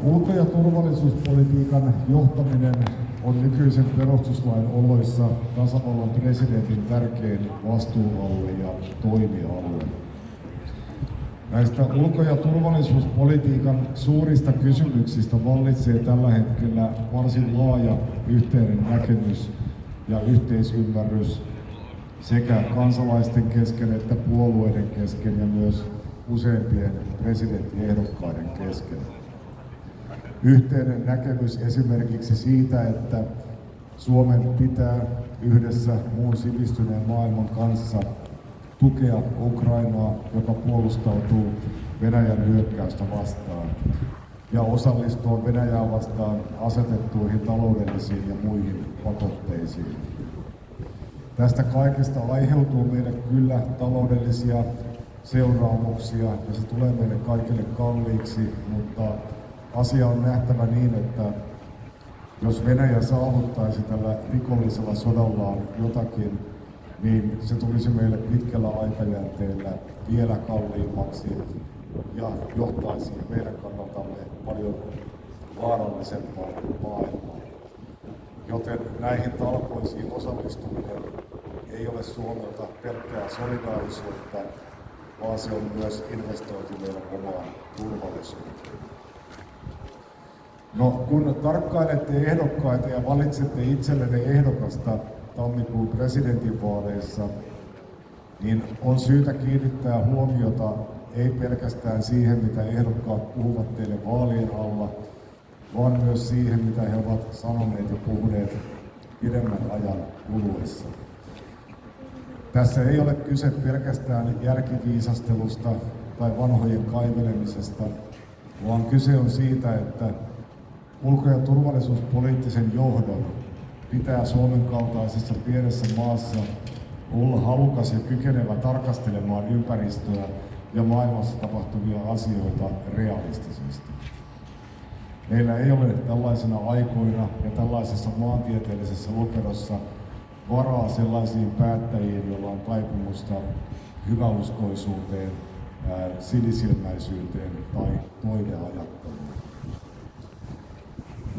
Ulko- ja turvallisuuspolitiikan johtaminen on nykyisen perustuslain oloissa tasavallan presidentin tärkein vastuualue ja toimialue. Näistä ulko- ja turvallisuuspolitiikan suurista kysymyksistä vallitsee tällä hetkellä varsin laaja yhteinen näkemys ja yhteisymmärrys sekä kansalaisten kesken että puolueiden kesken ja myös useimpien presidenttiehdokkaiden kesken. Yhteinen näkemys esimerkiksi siitä, että Suomen pitää yhdessä muun sivistyneen maailman kanssa tukea Ukrainaa, joka puolustautuu Venäjän hyökkäystä vastaan, ja osallistua Venäjää vastaan asetettuihin taloudellisiin ja muihin pakotteisiin. Tästä kaikesta aiheutuu meille kyllä taloudellisia seuraamuksia ja se tulee meille kaikille kalliiksi, mutta asia on nähtävä niin, että jos Venäjä saavuttaisi tällä rikollisella sodallaan jotakin, niin se tulisi meille pitkällä aikajänteellä vielä kalliimmaksi ja johtaisi meidän kannaltamme paljon vaarallisempaan maailmaan. Joten näihin talkoisiin osallistuminen ei ole Suomelta pelkkää solidaarisuutta, vaan se on myös investointi meidän omaan turvallisuuteen. No, kun tarkkailette ehdokkaita ja valitsette itsellenne ehdokasta tammikuun presidentinvaaleissa, niin on syytä kiinnittää huomiota ei pelkästään siihen, mitä ehdokkaat puhuvat teille vaalien alla, vaan myös siihen, mitä he ovat sanoneet ja puhuneet pidemmän ajan kuluessa. Tässä ei ole kyse pelkästään jälkiviisastelusta tai vanhojen kaivelemisesta, vaan kyse on siitä, että ulko- ja turvallisuuspoliittisen johdon pitää Suomen kaltaisessa pienessä maassa olla halukas ja kykenevä tarkastelemaan ympäristöä ja maailmassa tapahtuvia asioita realistisesti. Meillä ei ole tällaisina aikoina ja tällaisessa maantieteellisessä lokerossa varaa sellaisiin päättäjiin, joilla on taipumusta hyväuskoisuuteen, sinisilmäisyyteen tai toiveajatteluun.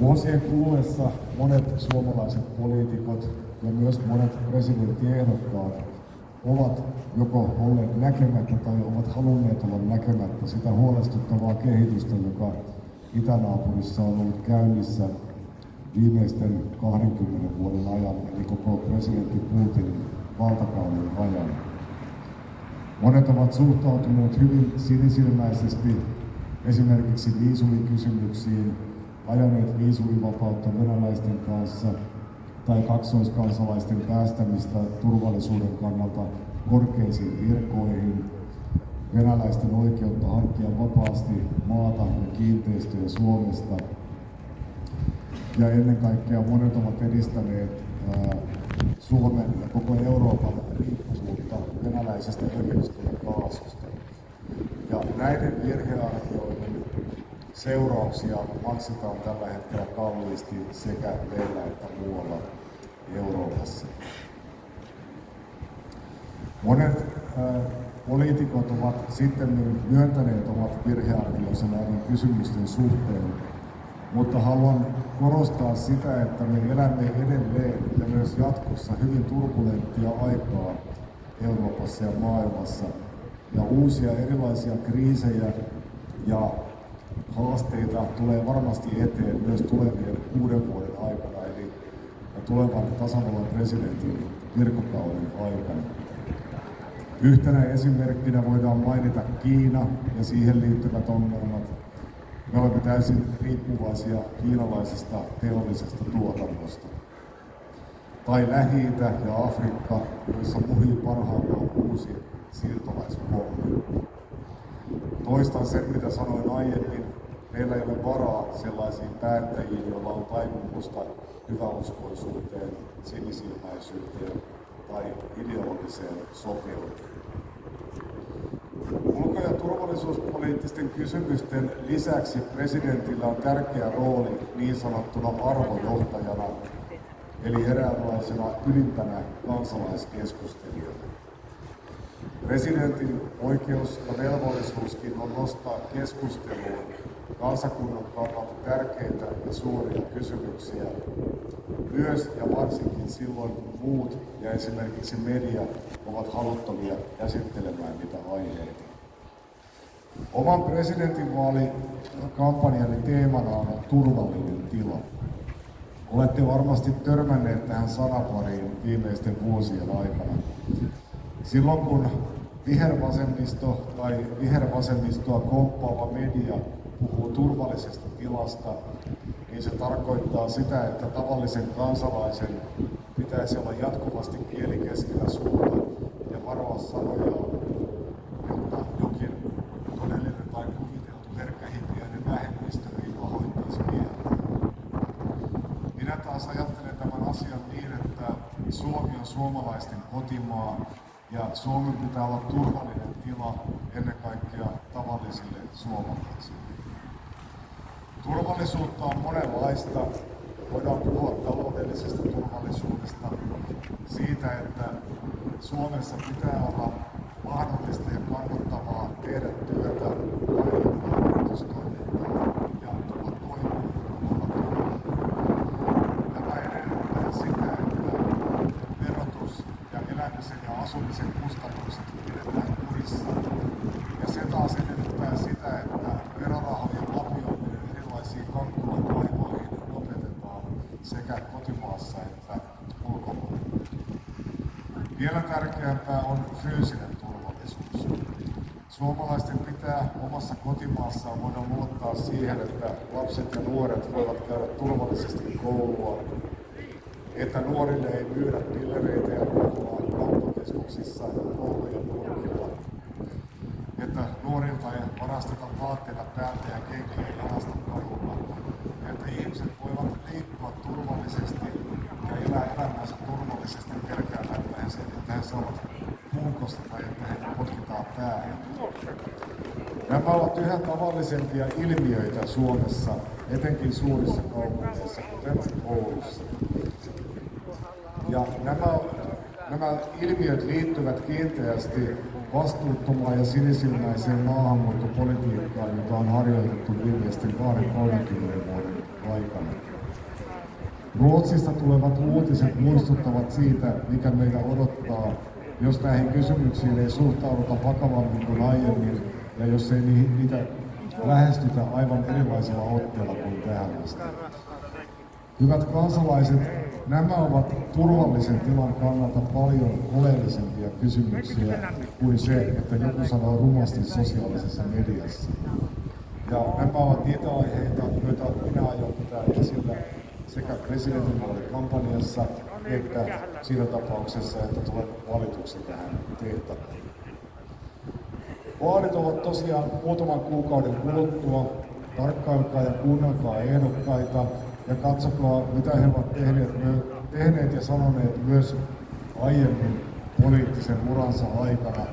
Vuosien kuluessa monet suomalaiset poliitikot ja myös monet presidenttiehdokkaat ovat joko olleet näkemättä tai ovat halunneet olla näkemättä sitä huolestuttavaa kehitystä, joka itänaapurissa on ollut käynnissä viimeisten 20 vuoden ajan, eli koko presidentti Putinin valtakauden ajan. Monet ovat suhtautuneet hyvin sinisilmäisesti esimerkiksi viisumikysymyksiin, ajaneet viisumivapautta venäläisten kanssa tai kaksoiskansalaisten päästämistä turvallisuuden kannalta korkeisiin virkoihin, venäläisten oikeutta hankkia vapaasti maata ja kiinteistöjä Suomesta. Ja ennen kaikkea monet ovat edistäneet Suomen ja koko Euroopan riippuvuutta venäläisestä öljystä ja kaasusta. Ja näiden virhearvioiden seurauksia maksetaan tällä hetkellä kalliisti sekä meillä että muualla Euroopassa. Monet poliitikot ovat sitten myöntäneet omat virhearvionsa näiden kysymysten suhteen, mutta haluan korostaa sitä, että me elämme edelleen ja myös jatkossa hyvin turbulenttia aikaa Euroopassa ja maailmassa, ja uusia erilaisia kriisejä ja haasteita tulee varmasti eteen myös tulevien 6 vuoden aikana, eli tulevan tasavallan presidentin virkokauden aikana. Yhtenä esimerkkinä voidaan mainita Kiina ja siihen liittyvät ongelmat. Me olemme täysin riippuvaisia kiinalaisesta teollisesta tuotannosta. Tai Lähi-Itä ja Afrikka, joissa muhii parhaillaan uusi siirtolaispolvi. Toistan sen, mitä sanoin aiemmin. Meillä ei ole varaa sellaisiin päättäjiin, joilla on taipumusta hyväuskoisuuteen, sinisilmäisyyteen tai ideologiseen sokeuteen. Ulko- ja turvallisuuspoliittisten kysymysten lisäksi presidentillä on tärkeä rooli niin sanottuna arvojohtajana, eli eräänlaisena ylimpänä kansalaiskeskustelijana. Presidentin oikeus ja velvollisuuskin on nostaa keskusteluun kansakunnan kannalta tärkeitä ja suuria kysymyksiä, myös ja varsinkin silloin, kun muut ja esimerkiksi media ovat haluttomia käsittelemään niitä aiheita. Oman presidentinvaalikampanjani teemana on turvallinen tila. Olette varmasti törmänneet tähän sanapariin viimeisten vuosien aikana. Silloin kun vihervasemmisto tai vihervasemmistoa komppaava media puhuu turvallisesta tilasta, niin se tarkoittaa sitä, että tavallisen kansalaisen pitäisi olla jatkuvasti kieli keskellä suuta ja varoa sanojaan, jotta jokin todellinen tai kuviteltu herkkähipiäinen vähemmistö ei pahoittaisi mieltä. Minä taas ajattelen tämän asian niin, että Suomi on suomalaisten kotimaa ja Suomen pitää olla turvallinen tila ennen kaikkea tavallisille suomalaisille. Turvallisuutta on monenlaista. Voidaan puhua taloudellisesta turvallisuudesta, siitä, että Suomessa pitää olla mahdollista ja kannattavaa tehdä työtä, harjoittaa yritystoimintaa ja tulla toimeen omalla työllään. Tämä edellyttää sitä, että verotus ja elämisen ja asumisen kustannukset pidetään kurissa. Ja se taas edellyttää sitä, että verorahojen lapioiminen erilaisiin kankkulan kaivoihin lopetetaan sekä kotimaassa että ulkomailla. Vielä tärkeämpää on fyysinen turvallisuus. Suomalaisten pitää omassa kotimaassaan voida luottaa siihen, että lapset ja nuoret voivat käydä turvallisesti koulua, että nuorille ei myydä pillereitä ja ruokaa kauppakeskuksissa ja koulujen nurkilla, että nuorilta ei varasteta vaatteita päältä ja kenkiä jalasta kadulla, että ihmiset voivat liikkua turvallisesti ja elää elämänsä turvallisesti pelkäämättä, että he saavat puukosta tai että heitä potkitaan päähän. Nämä ovat yhä tavallisempia ilmiöitä Suomessa, etenkin suurissa kaupungeissa, kuten Oulussa. Ja nämä ilmiöt liittyvät kiinteästi vastuuttomaan ja sinisilmäiseen maahanmuuttopolitiikkaan, jota on harjoitettu viimeisten 20-30 vuoden aikana. Ruotsista tulevat uutiset muistuttavat siitä, mikä meitä odottaa, jos näihin kysymyksiin ei suhtauduta vakavammin kuin aiemmin ja jos ei niitä lähestytä aivan erilaisilla otteilla kuin tähän asti. Hyvät kansalaiset, nämä ovat turvallisen tilan kannalta paljon oleellisempia kysymyksiä kuin se, että joku sanoo rumasti sosiaalisessa mediassa. Ja nämä ovat niitä aiheita, joita minä aion pitää esillä sekä presidentinvaalikampanjassa että siinä tapauksessa, että tulen valituksi tähän tehtävään. Vaalit ovat tosiaan muutaman kuukauden kuluttua. Tarkkailkaa ja kuunnelkaa ehdokkaita ja katsokaa, mitä he ovat tehneet ja sanoneet myös aiemmin poliittisen uransa aikana,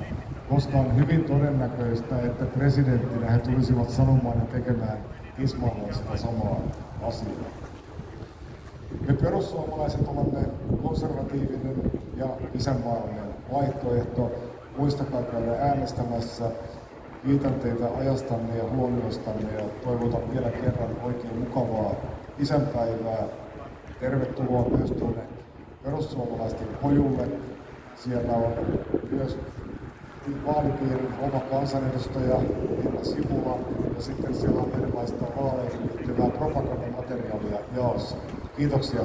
koska on hyvin todennäköistä, että presidenttinä he tulisivat sanomaan ja tekemään tismalleen sitä samaa asiaa. Me perussuomalaiset olemme konservatiivinen ja isänmaallinen vaihtoehto. Muistakaa käydä äänestämässä. Kiitän teitä ajastanne ja huomiostanne ja toivotan vielä kerran oikein mukavaa isänpäivää. Tervetuloa myös tuonne perussuomalaisten kojulle. Siellä on myös vaalipiirin oma kansanedustaja Minna Simula ja sitten siellä on erilaista vaaleihin liittyvää propagandamateriaalia jaossa. Kiitoksia.